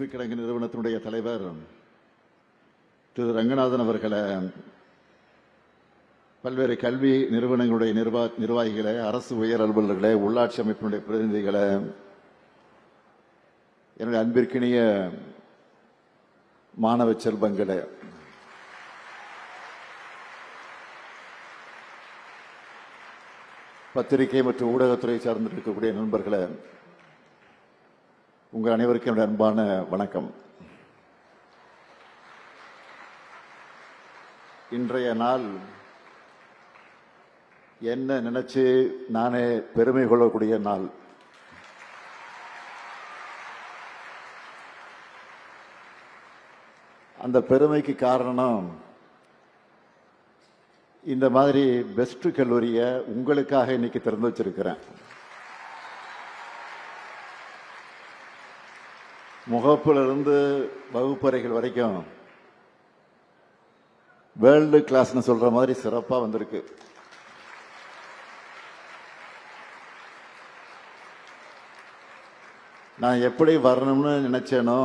கிழங்கு நிறுவனத்தினுடைய தலைவர் திரு ரங்கநாதன் அவர்களை, பல்வேறு கல்வி நிறுவனங்களுடைய நிர்வாகிகளை, அரசு உயர் அலுவலர்களை, உள்ளாட்சி அமைப்பினுடைய பிரதிநிதிகளை, என்னுடைய அன்பிற்கினிய மாணவ செல்வங்களை, பத்திரிகை மற்றும் ஊடகத்துறை சார்ந்திருக்கக்கூடிய நண்பர்களை, உங்கள் அனைவருக்கும் என்னுடைய அன்பான வணக்கம். இன்றைய நாள் என்ன நினைச்சு நானே பெருமை கொள்ளக்கூடிய நாள். அந்த பெருமைக்கு காரணம், இந்த மாதிரி பெஸ்ட் கல்லூரியை உங்களுக்காக இன்னைக்கு திறந்து வச்சிருக்கிறேன். முகப்பிலிருந்து வகுப்பறைகள் வரைக்கும் வேர்ல்டு கிளாஸ்னு சொல்ற மாதிரி சிறப்பா வந்திருக்கு. நான் எப்படி வரணும்னு நினைச்சேனோ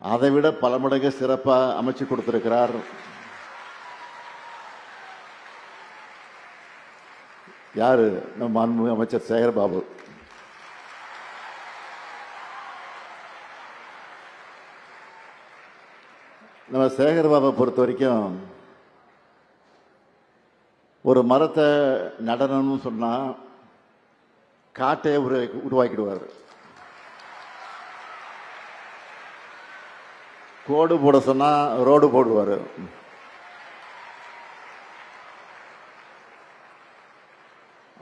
அதை விட பல மடங்கு சிறப்பா அமைச்சு கொடுத்திருக்கிறார் யாரு? நம்ம மாண்புமிகு அமைச்சர் சேகர்பாபு. நம்ம சேகர்பாபை பொறுத்த வரைக்கும் ஒரு மரத்தை நடணும்னு சொன்னா காட்டையே உருவாக்கிடுவார். கோடு போட சொன்னா ரோடு போடுவார்.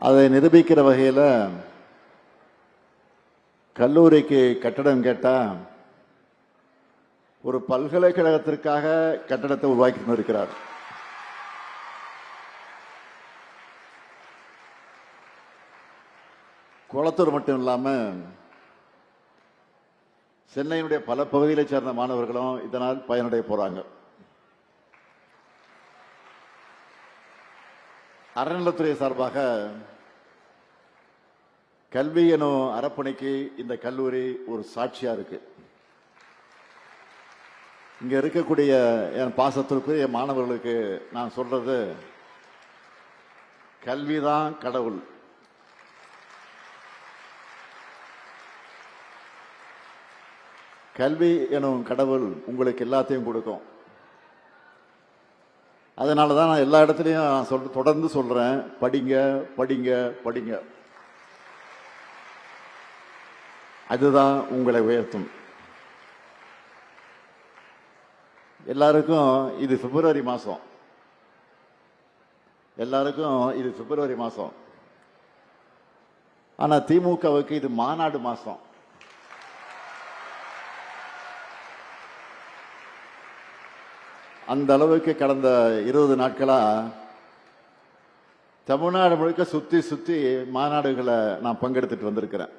அதை நிரூபிக்கிற வகையில் கல்லூரிக்கு கட்டடம் கேட்டா ஒரு பல்கலைக்கழகத்திற்காக கட்டடத்தை உருவாக்கி இருக்கிறார். குளத்தூர் மட்டும் இல்லாம சென்னையினுடைய பல பகுதிகளை சேர்ந்த மாணவர்களும் இதனால் பயனடைய போறாங்க. அறநிலைத்துறை சார்பாக கல்வி எனும் அறப்பணிக்கு இந்த கல்லூரி ஒரு சாட்சியா இருக்கு. இங்க இருக்கக்கூடிய என் பாசத்திற்குரிய மாணவர்களுக்கு நான் சொல்றது, கல்விதான் கடவுள். கல்வி எனும் கடவுள் உங்களுக்கு எல்லாத்தையும் கொடுக்கும். அதனால தான் நான் எல்லா இடத்துலையும் தொடர்ந்து சொல்றேன், படிங்க படிங்க படிங்க. அதுதான் உங்களை உயர்த்தும். எல்லாருக்கும் இது பிப்ரவரி மாசம், எல்லாருக்கும் இது பிப்ரவரி மாசம். ஆனா திமுகவுக்கு இது மாநாடு மாசம். அந்த அளவுக்கு கடந்த 20 நாட்களா தமிழ்நாடு முழுக்க சுத்தி சுத்தி மாநாடுகளை நான் பங்கெடுத்துட்டு வந்திருக்கிறேன்.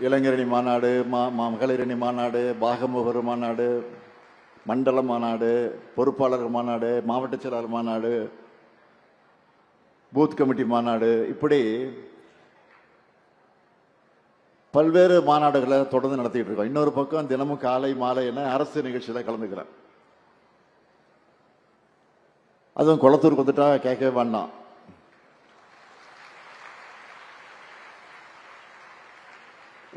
இளைஞரணி மாநாடு, மகளிரணி மாநாடு, பாகமுகர் மாநாடு, மண்டல மாநாடு, பொறுப்பாளர் மாநாடு, மாவட்ட செயலாளர் மாநாடு, பூத் கமிட்டி மாநாடு, இப்படி பல்வேறு மாநாடுகளை தொடர்ந்து நடத்திட்டு இருக்கோம். இன்னொரு பக்கம் தினமும் காலை மாலை என்ன அரசு நிகழ்ச்சியில கலந்துக்கிறேன். அதுவும் குளத்தூருக்கு வந்துட்டா கேட்கவே வேண்டாம்.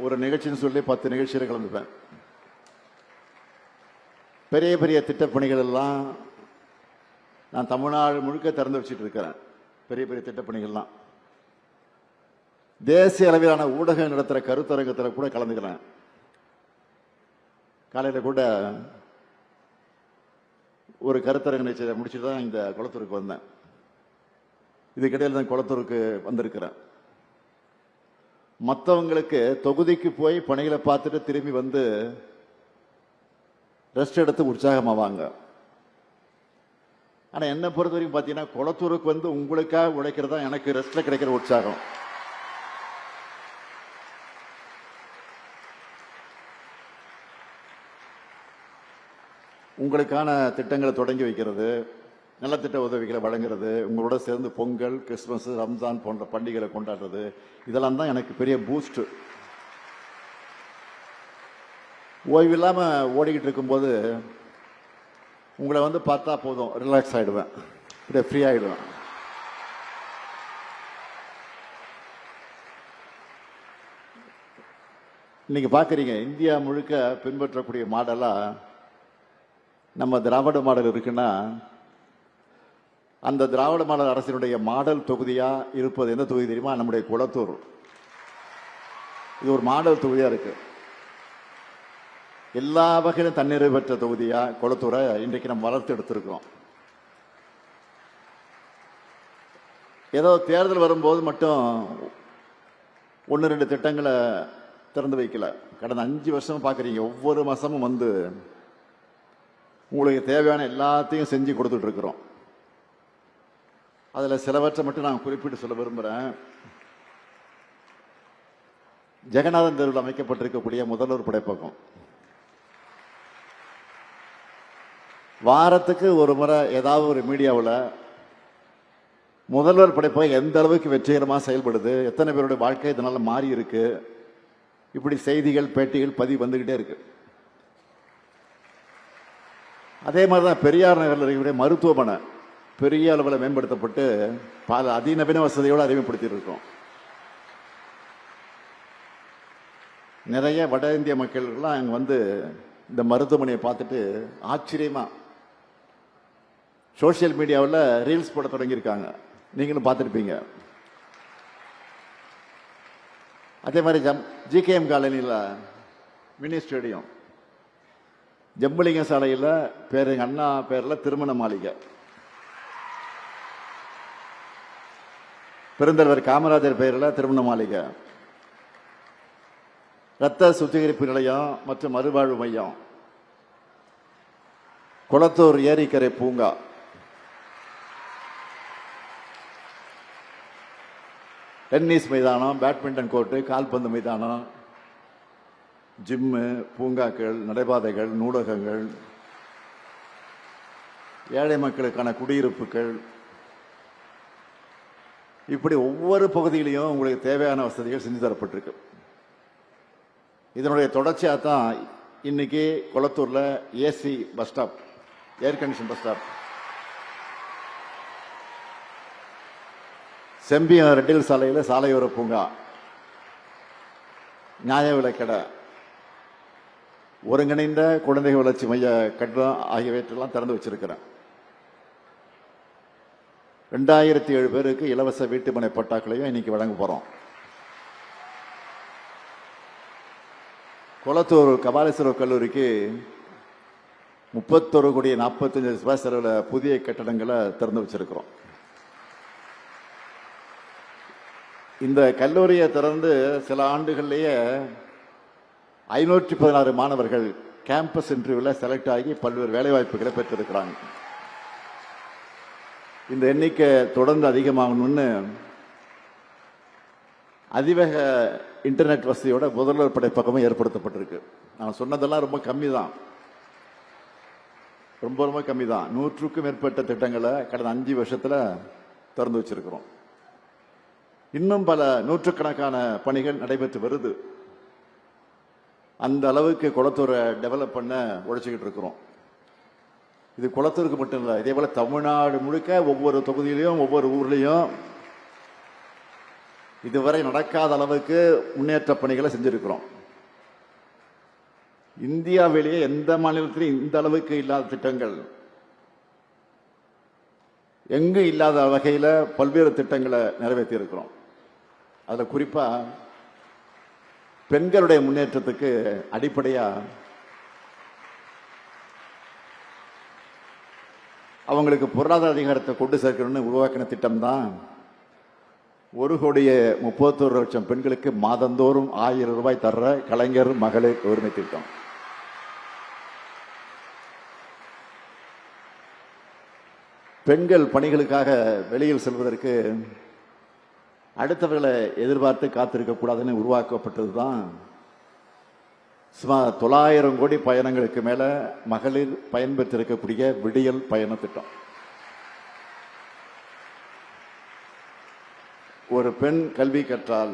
ஒரு நிகழ்ச்சின்னு சொல்லி 10 நிகழ்ச்சியில கலந்துப்பேன். பெரிய பெரிய திட்டப்பணிகள் எல்லாம் நான் தமிழ்நாடு முழுக்க திறந்து வச்சுட்டு இருக்கிறேன். பெரிய பெரிய திட்டப்பணிகள்லாம் தேசிய அளவிலான ஊடகம் நடத்துகிற கருத்தரங்கத்தில் கூட கலந்துக்கிறேன். காலையில் கூட ஒரு கருத்தரங்க நிகழ்ச்சியை முடிச்சுட்டு தான் இந்த குளத்தூருக்கு வந்தேன். இதுக்கிடையில் தான் குளத்தூருக்கு வந்திருக்கிறேன். மற்றவங்களுக்கு தொகுதிக்கு போய் பணிகளை பார்த்துட்டு திரும்பி வந்து ரெஸ்ட் எடுத்து உற்சாகமாவாங்க. ஆனால் என்னை பொறுத்த வரைக்கும் பார்த்தீங்கன்னா, குளத்தூருக்கு வந்து உங்களுக்காக உழைக்கிறது தான் எனக்கு ரெஸ்ட்ல கிடைக்கிற உற்சாகம். உங்களுக்கான திட்டங்களை தொடங்கி வைக்கிறது, நலத்திட்ட உதவிகளை வழங்குறது, உங்களோட சேர்ந்து பொங்கல், கிறிஸ்துமஸ், ரம்ஜான் போன்ற பண்டிகைகளை கொண்டாடுறது, இதெல்லாம் தான் எனக்கு பெரிய பூஸ்ட். ஓய்வு இல்லாமல் ஓடிக்கிட்டு இருக்கும்போது உங்களை வந்து பார்த்தா போதும், ரிலாக்ஸ் ஆகிடுவேன், இப்படியே ஃப்ரீ ஆகிடுவேன். இன்னைக்கு பார்க்குறீங்க, இந்தியா முழுக்க பின்பற்றக்கூடிய மாடலாக நம்ம திராவிட மாடல் இருக்குன்னா, அந்த திராவிட மாடல் அரசினுடைய மாடல் தொகுதியாக இருப்பது எந்த தொகுதி தெரியுமா? நம்முடைய குளத்தூர். இது ஒரு மாடல் தொகுதியாக இருக்கு. எல்லா வகையிலும் தன்னிறைவு பெற்ற தொகுதியாக குளத்தூரை இன்றைக்கு நம்ம வளர்த்து எடுத்திருக்கிறோம். ஏதோ தேர்தல் வரும்போது மட்டும் 1-2 திட்டங்களை திறந்து வைக்கல. கடந்த 5 வருஷம் பார்க்குறீங்க, ஒவ்வொரு மாதமும் வந்து உங்களுக்கு தேவையான எல்லாத்தையும் செஞ்சு கொடுத்துட்டு இருக்கிறோம். அதில் சிலவற்றை மட்டும் நான் குறிப்பிட்டு சொல்ல விரும்புகிறேன். ஜெகநாதன் தெருவில் அமைக்கப்பட்டிருக்கக்கூடிய முதல்வர் படைப்பகம், வாரத்துக்கு ஒரு முறை ஏதாவது ஒரு மீடியாவில் முதல்வர் படைப்பகம் எந்த அளவுக்கு வெற்றிகரமாக செயல்படுது, எத்தனை பேருடைய வாழ்க்கை இதனால் மாறி இருக்கு, இப்படி செய்திகள், பேட்டிகள், பதிவு வந்துக்கிட்டே இருக்கு. அதே மாதிரி தான் பெரியார் நகரில் இருக்கக்கூடிய மருத்துவமனை பெரிய அளவில் மேம்படுத்தப்பட்டு பல அதிநவீன வசதியோடு அறிமுகப்படுத்தியிருக்கோம். நிறைய வட இந்திய மக்கள்லாம் அங்கே வந்து இந்த மருத்துவமனையை பார்த்துட்டு ஆச்சரியமா சோசியல் மீடியாவில் ரீல்ஸ் போட தொடங்கியிருக்காங்க. நீங்களும் பார்த்துருப்பீங்க. அதே மாதிரி ஜிகேஎம் காலனியில் மினி ஸ்டேடியம், ஜம்புலிங்க சாலையில் எங்கள் அண்ணா பேரில் திருமண மாளிகை, பெருந்தலைவர் காமராஜர் பெயரில் திருமண மாளிகை, இரத்த சுத்திகரிப்பு நிலையம் மற்றும் மறுவாழ்வு மையம், குளத்தூர் ஏரிக்கரை பூங்கா, டென்னிஸ் மைதானம், பேட்மிண்டன் கோர்ட்டு, கால்பந்து மைதானம், ஜிம்மு, பூங்காக்கள், நடைபாதைகள், நூலகங்கள், ஏழை மக்களுக்கான குடியிருப்புகள், இப்படி ஒவ்வொரு பகுதியிலையும் உங்களுக்கு தேவையான வசதிகள் செஞ்சு தரப்பட்டிருக்கு. இதனுடைய தொடர்ச்சியாக தான் இன்னைக்கு குளத்தூரில் AC bus stop, air condition bus stop, Sembiam ரெட்டில் சாலையில் சாலையோர பூங்கா, நியாய விலைக்கடை, ஒருங்கிணைந்த குழந்தைகள் வளர்ச்சி மைய கட்டணம் ஆகியவற்றெல்லாம் திறந்து வச்சிருக்கிறேன். 2007 பேருக்கு இலவச வீட்டுமனை பட்டாக்களையும் இன்னைக்கு வழங்க போறோம். குளத்தூர் கபாலீஸ்வரர் கல்லூரிக்கு 31,45,00,000 செலவில் புதிய கட்டடங்களை திறந்து வச்சிருக்கிறோம். இந்த கல்லூரியை திறந்து சில ஆண்டுகள்லேயே 516 மாணவர்கள் கேம்பஸ் இன்டர்வியூவில் செலக்ட் ஆகி பல்வேறு வேலைவாய்ப்புகளை பெற்றிருக்கிறாங்க. இந்த எண்ணிக்கை தொடர்ந்து அதிகமாகணும்னு அதிவேக இன்டர்நெட் வசதியோட முதல்வர் படைப்பகமும் ஏற்படுத்தப்பட்டிருக்கு. நான் சொன்னதெல்லாம் ரொம்ப கம்மி தான், ரொம்ப கம்மி தான். 100க்கும் மேற்பட்ட திட்டங்களை கடந்த 5 வருஷத்தில் திறந்து வச்சிருக்கிறோம். இன்னும் பல நூற்றுக்கணக்கான பணிகள் நடைபெற்று வருது. அந்த அளவுக்கு குளத்தூரை டெவலப் பண்ண உழைச்சிக்கிட்டு இருக்கிறோம். இது குளத்தூருக்கு மட்டும் இல்லை, இதே போல தமிழ்நாடு முழுக்க ஒவ்வொரு தொகுதியிலையும் ஒவ்வொரு ஊர்லேயும் இதுவரை நடக்காத அளவுக்கு முன்னேற்ற பணிகளை செஞ்சிருக்கிறோம். இந்தியாவிலேயே எந்த மாநிலத்திலும் இந்த அளவுக்கு இல்லாத திட்டங்கள், எங்கும் இல்லாத வகையில் பல்வேறு திட்டங்களை நிறைவேற்றி இருக்கிறோம். அதில் குறிப்பா பெண்களுடைய முன்னேற்றத்துக்கு அடிப்படையா அவங்களுக்கு பொருளாதார அதிகாரத்தை கொண்டு சேர்க்கணும்னு உருவாக்கின திட்டம் தான் 1,31,00,000 பெண்களுக்கு மாதந்தோறும் 1000 ரூபாய் தர்ற கலைஞர் மகளிர் உரிமை திட்டம். பெண்கள் பணிகளுக்காக வெளியில் செல்வதற்கு அடுத்தவர்களை எதிர்பார்த்து காத்திருக்க கூடாதுன்னு உருவாக்கப்பட்டது தான் சுமார் 900 கோடி பயணங்களுக்கு மேல மகளிர் பயன்பெற்றிருக்கக்கூடிய விடியல் பயண திட்டம். ஒரு பெண் கல்வி கற்றால்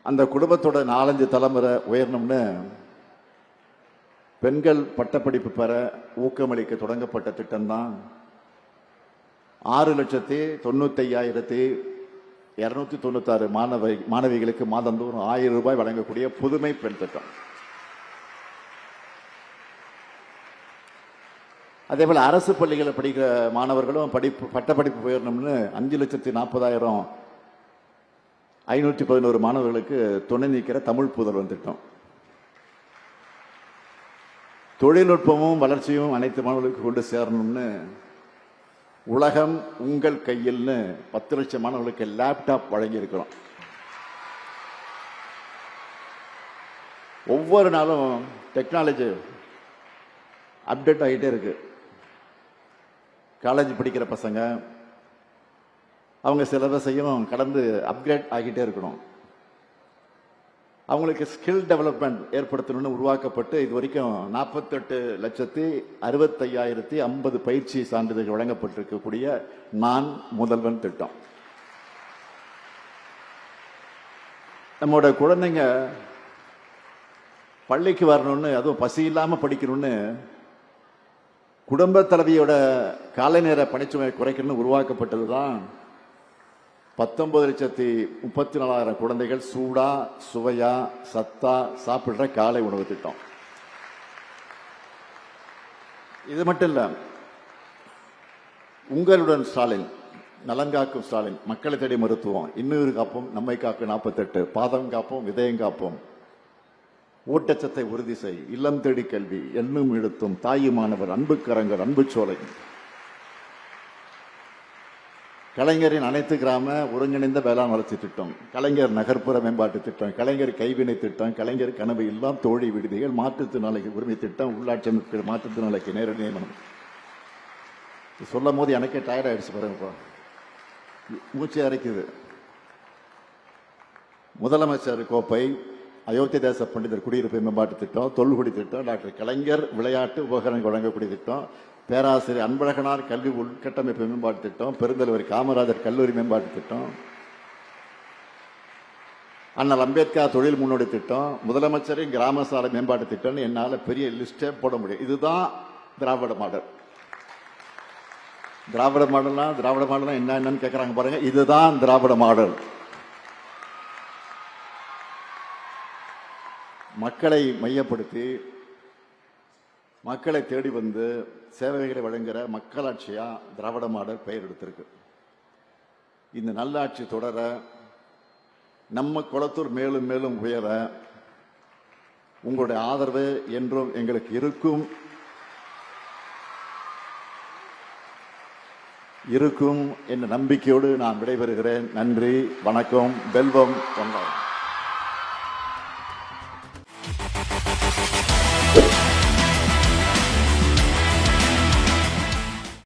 அந்த குடும்பத்தோட 4-5 தலைமுறை உயரணும்னு பெண்கள் பட்டப்படிப்பு பெற ஊக்கமளிக்க தொடங்கப்பட்ட திட்டம் தான் 6,95,296 மாணவிகளுக்கு மாதந்தோறும் 1000 ரூபாய் வழங்கக்கூடிய புதுமை பெண் திட்டம். அதே போல அரசு பள்ளிகளில் படிக்கிற மாணவர்களும் பட்டப்படிப்பு உயரணும்னு 5,40,511 மாணவர்களுக்கு துணை நிற்கிற தமிழ் புதல்வன் திட்டம். தொழில்நுட்பமும் வளர்ச்சியும் அனைத்து மாணவர்களுக்கு கொண்டு சேரணும்னு உலகம் உங்கள் கையில்னு 10 லட்சம் மாணவர்களுக்கு லேப்டாப் வழங்கி இருக்கிறோம். ஒவ்வொரு நாளும் டெக்னாலஜி அப்டேட் ஆகிட்டே இருக்கு. காலேஜ் படிக்கிற பசங்க அவங்க சிலபஸையும் கடந்து அப்கிரேட் ஆகிட்டே இருக்கணும். அவங்களுக்கு ஸ்கில் டெவலப்மெண்ட் ஏற்படுத்தணும்னு உருவாக்கப்பட்டு இது வரைக்கும் 48,65,050 பயிற்சி சான்றிதழ்கள் வழங்கப்பட்டிருக்கக்கூடிய நான் முதல்வன் திட்டம். நம்மளோட குழந்தைங்க பள்ளிக்கு வரணும்னு, அதுவும் பசி இல்லாம படிக்கணும்னு குடும்ப தலைவியோட காலை நேர பணிச்சுமை குறைக்கணும்னு உருவாக்கப்பட்டதுதான் 19,34,000 குழந்தைகள் சூடா சுவையா சத்தா சாப்பிடுற காலை உணவு திட்டம். இது மட்டும் இல்ல, உங்களுடன் ஸ்டாலின், நலன்காக்கும் ஸ்டாலின், மக்களை தேடி மருத்துவம், இன்னொரு காப்போம், நம்மை காக்கும் 48, பாதம் காப்போம், விதயம் காப்போம், ஊட்டச்சத்தை உறுதி செய், இல்லம் தேடி கல்வி, எண்ணும் எழுத்தும், தாயுமானவர், அன்பு கரங்கள், அன்பு சோலை, கலைஞரின் அனைத்து கிராம ஒருங்கிணைந்த வேளாண் வளர்ச்சி திட்டம், கலைஞர் நகர்ப்புற மேம்பாட்டு திட்டம், கலைஞர் கைவினை திட்டம், கலைஞர் கனவு இல்லம் தோழி விடுதிகள், மாற்றுத்திறனாளிகள் உரிமை திட்டம், உள்ளாட்சி அமைப்பு மாற்றுத்திறனாளிக்கு நேரடி நியமனம். சொல்லும் போது எனக்கே டயர்ட் ஆயிடுச்சு பாருங்கப்பா, மூச்சு அரைக்குது. முதலமைச்சர் கோப்பை, அயோத்தி தேச பண்டிதர் குடியிருப்பு மேம்பாட்டு திட்டம், தொல்குடி திட்டம், டாக்டர் கலைஞர் விளையாட்டு உபகரணங்கள் வழங்கக்கூடிய திட்டம், பேராசிரியர் அன்பழகனார் கல்வி உள்கட்டமைப்பு மேம்பாட்டு திட்டம், பெருந்தலைவர் காமராஜர் கல்லூரி மேம்பாட்டு திட்டம், அண்ணல் அம்பேத்கர் தொழில் முன்னோடி திட்டம், முதலமைச்சரின் கிராம சாலை மேம்பாட்டு திட்டம், என்னால் பெரிய லிஸ்டே போட முடியும். இதுதான் திராவிட மாடல். திராவிட மாடல்னா என்னன்னு கேட்கறாங்க பாருங்க. இதுதான் திராவிட மாடல். மக்களை மையப்படுத்தி மக்களை தேடி வந்து சேவைகளை வழங்குகிற மக்களாட்சியா திராவிட மாடல் பெயர் எடுத்திருக்கு. இந்த நல்லாட்சி தொடர, நம்ம குளத்தூர் மேலும் மேலும் உயர உங்களுடைய ஆதரவு என்றும் எங்களுக்கு இருக்கும் என்ற நம்பிக்கையோடு நான் விடைபெறுகிறேன். நன்றி, வணக்கம், வெல்வம், வணக்கம்.